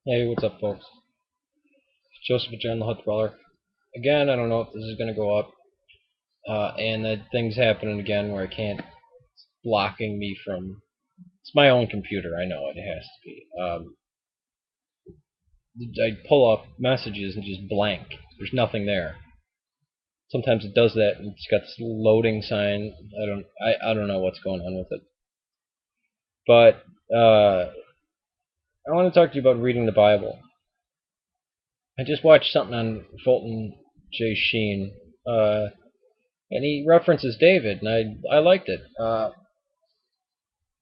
Hey, what's up, folks? Joseph, John the Hut Again, I don't know if this is going to go up, and that thing's happening again where I can't, it's blocking me from. It's my own computer, I know it has to be. I pull up messages and just blank. There's nothing there. Sometimes it does that, and it's got this loading sign. I don't know what's going on with it. But I want to talk to you about reading the Bible. I just watched something on Fulton J. Sheen. And he references David, and I liked it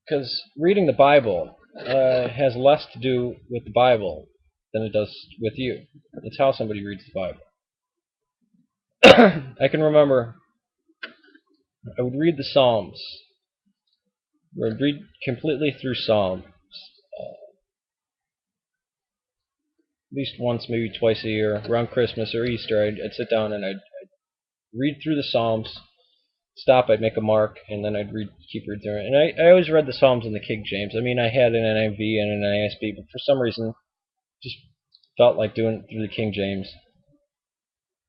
because reading the Bible has less to do with the Bible than it does with you. It's how somebody reads the Bible. I can remember I would read the Psalms. I would read completely through Psalms at least once, maybe twice a year, around Christmas or Easter. I'd sit down and I'd read through the Psalms, stop, I'd make a mark, and then I'd keep reading through it. And I always read the Psalms in the King James. I mean, I had an NIV and an ISB, but for some reason, just felt like doing it through the King James.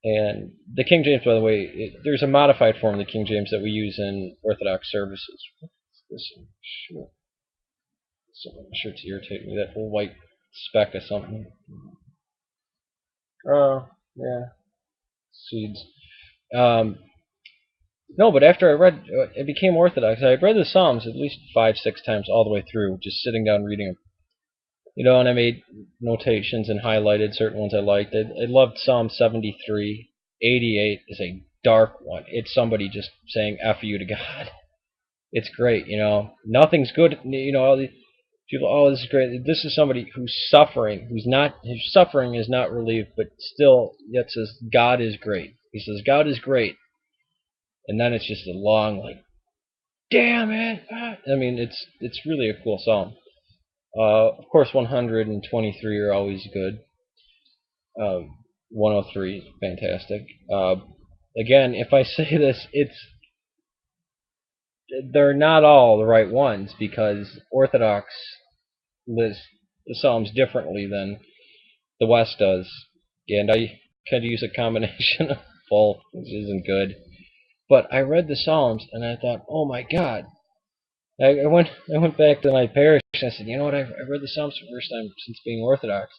And the King James, by the way, there's a modified form of the King James that we use in Orthodox services. This shirt's irritating me. That little white speck of something. Oh, yeah, seeds. Um, No, but after I read, it became Orthodox. I read the Psalms at least 5, 6 times all the way through, just sitting down reading them. And I made notations and highlighted certain ones I liked. I loved Psalm 73. 88 is a dark one. It's somebody just saying "F you" to God. It's great. Nothing's good. All these people, oh, this is great. This is somebody who's suffering, his suffering is not relieved, but still yet says God is great. He says God is great, and then it's just a long like damn it. I mean, it's really a cool song. Of course, 100 and 23 are always good. 103 is fantastic. Again, if I say this, they're not all the right ones because Orthodox lists the Psalms differently than the West does, and I kind of use a combination of both, which isn't good. But I read the Psalms and I thought, oh my God, I went back to my parish and I said, you know what? I read the Psalms for the first time since being Orthodox.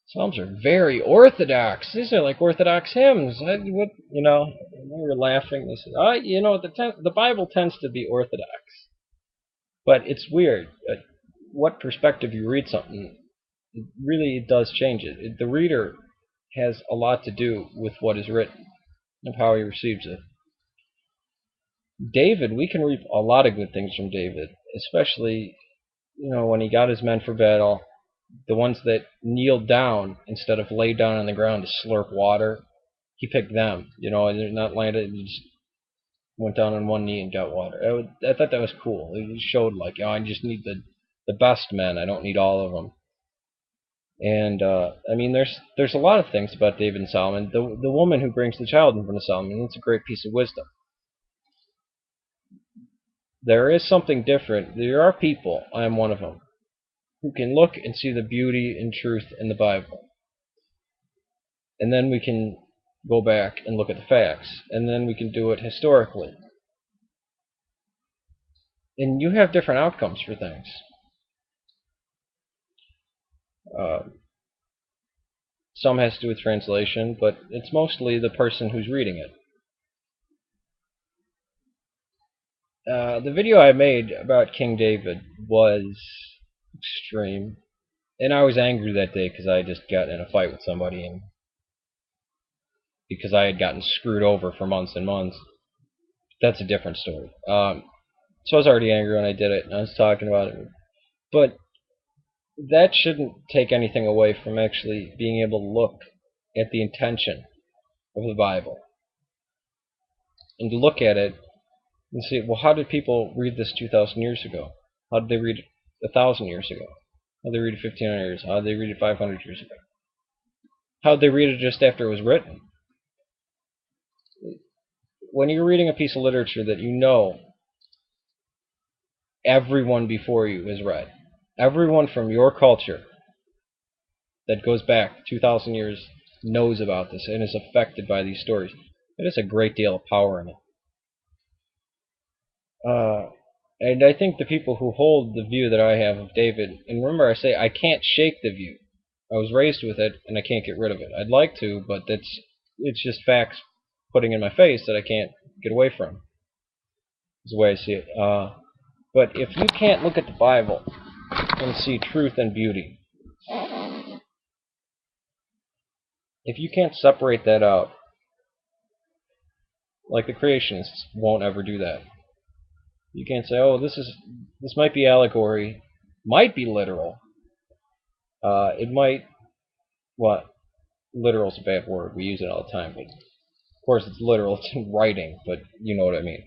Psalms are very Orthodox. These are like Orthodox hymns. We were laughing. They said, oh, the Bible tends to be Orthodox, but it's weird. What perspective you read something, it really does change it. The reader has a lot to do with what is written and how he receives it. David, we can reap a lot of good things from David, especially when he got his men for battle, the ones that kneeled down instead of lay down on the ground to slurp water, he picked them. And they're not landed. He just went down on one knee and got water. I thought that was cool. It showed like, I just need the best men. I don't need all of them. And I mean, there's a lot of things about David and Solomon. The woman who brings the child in front of Solomon, it's a great piece of wisdom. There is something different. There are people, I am one of them, who can look and see the beauty and truth in the Bible. And then we can go back and look at the facts. And then we can do it historically. And you have different outcomes for things. Uh, some has to do with translation, but it's mostly the person who's reading it. The video I made about King David was extreme. And I was angry that day because I had just got in a fight with somebody and because I had gotten screwed over for months and months. That's a different story. So I was already angry when I did it, and I was talking about it. But that shouldn't take anything away from actually being able to look at the intention of the Bible and to look at it and see, well, how did people read this 2,000 years ago? How did they read it 1,000 years ago? How did they read it 1,500 years? How did they read it 500 years ago? How did they read it just after it was written? When you're reading a piece of literature that everyone before you has read, everyone from your culture that goes back 2,000 years knows about this and is affected by these stories. It is a great deal of power in it. And I think the people who hold the view that I have of David, and remember I say I can't shake the view. I was raised with it and I can't get rid of it. I'd like to, but it's just facts putting in my face that I can't get away from. Is the way I see it. But if you can't look at the Bible and see truth and beauty, if you can't separate that out, like the creationists won't ever do that. You can't say, "Oh, this might be allegory, might be literal. It might what literal is a bad word. We use it all the time, but of course it's literal. It's in writing, but you know what I mean."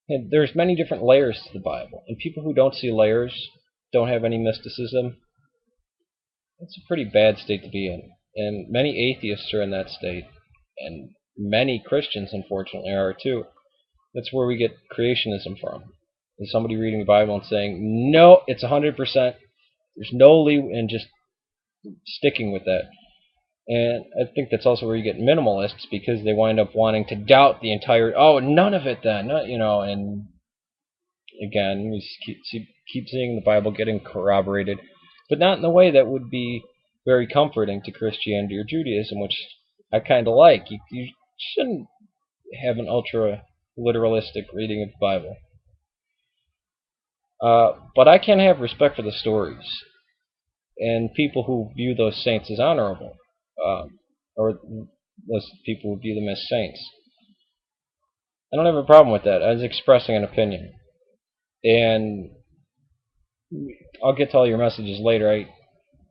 And there's many different layers to the Bible, and people who don't see layers, don't have any mysticism. It's a pretty bad state to be in, and many atheists are in that state, and many Christians, unfortunately, are too. That's where we get creationism from. Is somebody reading the Bible and saying, "No, it's 100%. There's no leeway," and just sticking with that. And I think that's also where you get minimalists because they wind up wanting to doubt the entire. Oh, none of it then, not, And again, we keep seeing the Bible getting corroborated, but not in a way that would be very comforting to Christianity or Judaism, which I kind of like. You shouldn't have an ultra literalistic reading of the Bible. But I can have respect for the stories and people who view those saints as honorable, or those people who view them as saints. I don't have a problem with that. I was expressing an opinion. And I'll get to all your messages later. I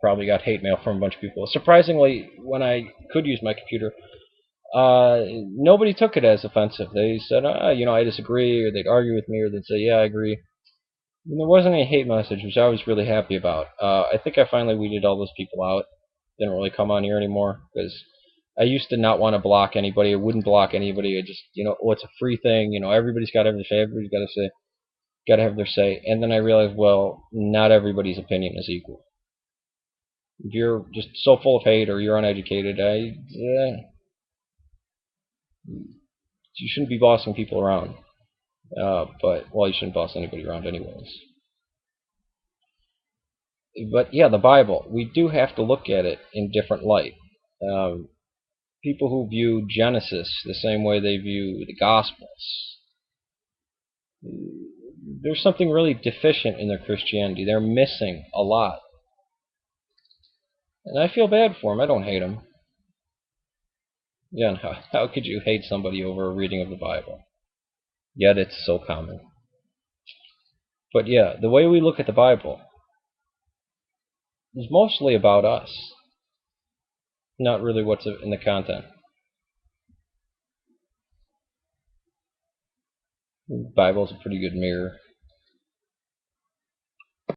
probably got hate mail from a bunch of people. Surprisingly, when I could use my computer, nobody took it as offensive. They said, I disagree, or they'd argue with me, or they'd say, yeah, I agree. And there wasn't any hate message, which I was really happy about. I think I finally weeded all those people out. Didn't really come on here anymore, because I used to not want to block anybody. I wouldn't block anybody. I just, it's a free thing. Everybody's got to have their say. Everybody's got to have their say. And then I realized, well, not everybody's opinion is equal. If you're just so full of hate or you're uneducated, you shouldn't be bossing people around. You shouldn't boss anybody around anyways. But yeah, the Bible, we do have to look at it in different light. People who view Genesis the same way they view the Gospels, there's something really deficient in their Christianity. They're missing a lot. And I feel bad for them. I don't hate them. Yeah, how could you hate somebody over a reading of the Bible? Yet it's so common. But yeah, the way we look at the Bible is mostly about us, not really what's in the content. The Bible's a pretty good mirror.